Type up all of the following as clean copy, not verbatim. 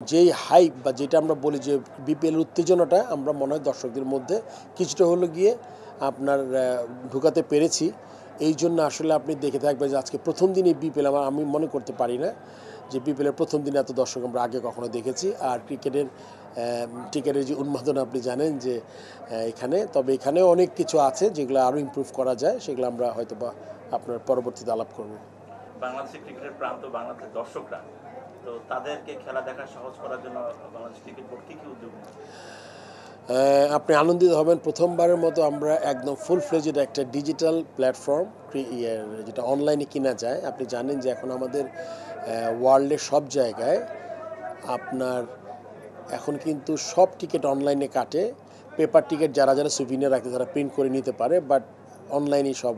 যেই হাইপ বা যেটা আমরা বলি যে বিপিএল উত্তেজনাটা আমরা মনে হয় দর্শকদের মধ্যে কিছুটা হলো গিয়ে আপনার ঢুকাতে পেরেছি। এই জন্য আসলে আপনি দেখে থাকবেন যে আজকে প্রথম দিনই বিপিএল আমি মনে করতে পারি না যে বিপিএলের প্রথম দিনে এত দর্শক আমরা আগে কখনো দেখেছি। আর টিকেটের যে উন্মাদনা আপনি জানেন যে তবে এখানেও অনেক কিছু আছে যেগুলো আরও ইমপ্রুভ করা যায়, সেগুলো আমরা হয়তো বা আপনার পরবর্তীতে আলাপ করব। বাংলাদেশের ক্রিকেটের প্রান্ত বাংলাদেশের দর্শকরা, তো তাদেরকে খেলা দেখা সহজ করার জন্য বাংলাদেশ ক্রিকেট বোর্ড কী উদ্যোগ নিচ্ছে? আপনি আনন্দিত হবেন, প্রথমবারের মতো আমরা একদম ফুল ফ্লেজেড একটা ডিজিটাল প্ল্যাটফর্ম যেটা অনলাইনে কিনা যায়। আপনি জানেন যে এখন আমাদের ওয়ার্ল্ডের সব জায়গায় আপনার এখন কিন্তু সব টিকিট অনলাইনে কাটে। পেপার টিকিট যারা যারা সুভিনিয়ার রাখতে তারা প্রিন্ট করে নিতে পারে, বাট অনলাইনেই সব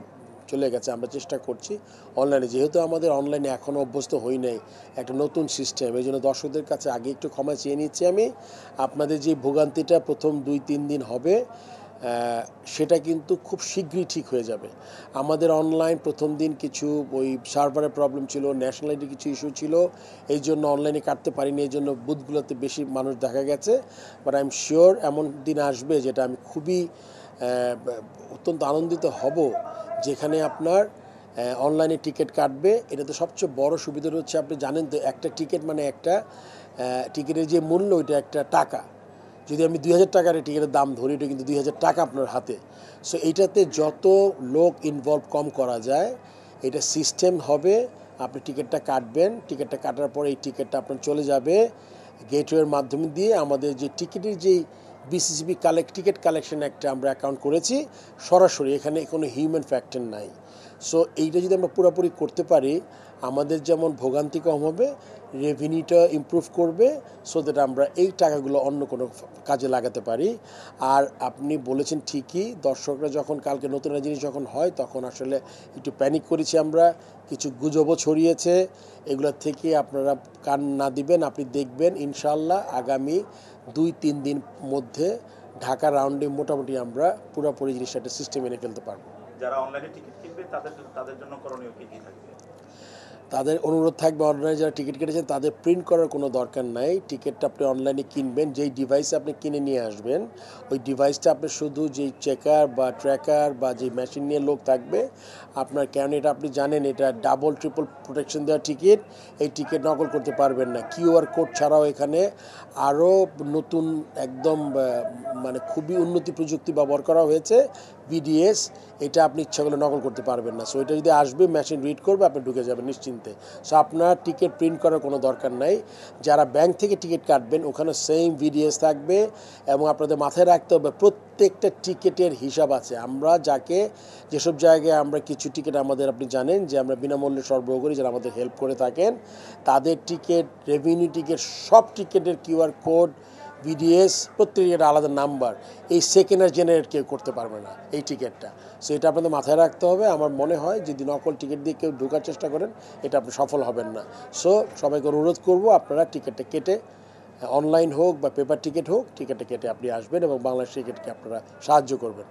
চলে গেছে। আমরা চেষ্টা করছি অনলাইনে, যেহেতু আমাদের অনলাইনে এখনও অভ্যস্ত হই নাই, একটা নতুন সিস্টেম, এই জন্য দর্শকদের কাছে আগে একটু ক্ষমা চেয়ে নিচ্ছি আমি। আপনাদের যে ভোগান্তিটা প্রথম 2-3 দিন হবে সেটা কিন্তু খুব শীঘ্রই ঠিক হয়ে যাবে। আমাদের অনলাইন প্রথম দিন কিছু ওই সার্ভারের প্রবলেম ছিল, ন্যাশনালিটির কিছু ইস্যু ছিল, এই জন্য অনলাইনে কাটতে পারিনি, এই জন্য বুথগুলোতে বেশি মানুষ দেখা গেছে। বাট আই এম শিওর এমন দিন আসবে যেটা আমি খুবই অত্যন্ত আনন্দিত হব, যেখানে আপনার অনলাইনে টিকিট কাটবে। এটাতে সবচেয়ে বড় সুবিধাটা হচ্ছে, আপনি জানেন তো একটা টিকিট মানে একটা টিকিটের যে মূল্য ওইটা একটা টাকা। যদি আমি 2000 টাকার টিকিটের দাম ধরি, এটা কিন্তু 2000 টাকা আপনার হাতে। সো এইটাতে যত লোক ইনভলভ কম করা যায়, এটা সিস্টেম হবে। আপনি টিকিটটা কাটবেন, টিকিটটা কাটার পরে এই টিকিটটা আপনার চলে যাবে গেটওয়ের মাধ্যমে দিয়ে আমাদের যে টিকিটের যেই বিসিসিবি টিকিট কালেকশন একটা আমরা অ্যাকাউন্ট করেছি সরাসরি, এখানে কোনো হিউম্যান ফ্যাক্টর নাই। সো এইটা যদি আমরা পুরোপুরি করতে পারি, আমাদের যেমন ভোগান্তি কম হবে, রেভিনিউটা ইমপ্রুভ করবে, সো দ্যাট আমরা এই টাকাগুলো অন্য কোনো কাজে লাগাতে পারি। আর আপনি বলেছেন ঠিকই, দর্শকরা যখন কালকে নতুন জিনিস যখন হয় তখন আসলে একটু প্যানিক করেছি আমরা, কিছু গুজবও ছড়িয়েছে। এগুলোর থেকে আপনারা কান না দিবেন, আপনি দেখবেন ইনশাল্লাহ আগামী 2-3 দিন মধ্যে ঢাকা রাউন্ডে মোটামুটি আমরা পুরোপুরি জিনিসটা একটা সিস্টেম এনে ফেলতে পারবো। যারা অনলাইনে টিকিট কিনবে তাদের জন্য করণীয় কী থাকবে? তাদের অনুরোধ থাকবে, অনলাইনে যারা টিকিট কেটেছেন তাদের প্রিন্ট করার কোনো দরকার নাই। টিকিটটা আপনি অনলাইনে কিনবেন, যেই ডিভাইসে আপনি কিনে নিয়ে আসবেন ওই ডিভাইসটা আপনি শুধু যেই চেকার বা ট্র্যাকার বা যেই মেশিন নিয়ে লোক থাকবে আপনার, কেন এটা আপনি জানেন এটা ডাবল ট্রিপল প্রোটেকশন দেওয়া টিকিট, এই টিকিট নকল করতে পারবেন না। কিউআর কোড ছাড়াও এখানে আরও নতুন একদম মানে খুবই উন্নতি প্রযুক্তি ব্যবহার করা হয়েছে, বিডিএস। এটা আপনি ইচ্ছা করলে নকল করতে পারবেন না। সো এটা যদি আসবে, মেশিন রিড করবে, আপনি ঢুকে যাবেন নিশ্চিন্তে। সো আপনার টিকিট প্রিন্ট করার কোনো দরকার নাই। যারা ব্যাংক থেকে টিকিট কাটবেন ওখানে সেম বিডিএস থাকবে, এবং আপনাদের মাথায় রাখতে হবে প্রত্যেকটা টিকিটের হিসাব আছে। আমরা যেসব জায়গায় আমরা কিছু টিকিট আমাদের, আপনি জানেন যে আমরা বিনামূল্যে সরবরাহ করি, যারা আমাদের হেল্প করে থাকেন, তাদের টিকিট, রেভিনিউ টিকিট, সব টিকিটের কিউআর কোড, বিডিএস, প্রত্যেকের আলাদা নাম্বার, এই সেকেন্ড আর জেনারেট কেউ করতে পারবে না এই টিকিটটা। সো এটা আপনাদের মাথায় রাখতে হবে। আমার মনে হয় যদি নকল টিকিট দিয়ে কেউ ঢোকার চেষ্টা করেন, এটা আপনি সফল হবেন না। সো সবাইকে অনুরোধ করব, আপনারা টিকিটটা কেটে, অনলাইন হোক বা পেপার টিকিট হোক, টিকিটটা কেটে আপনি আসবেন এবং বাংলাদেশ ক্রিকেটকে আপনারা সাহায্য করবেন।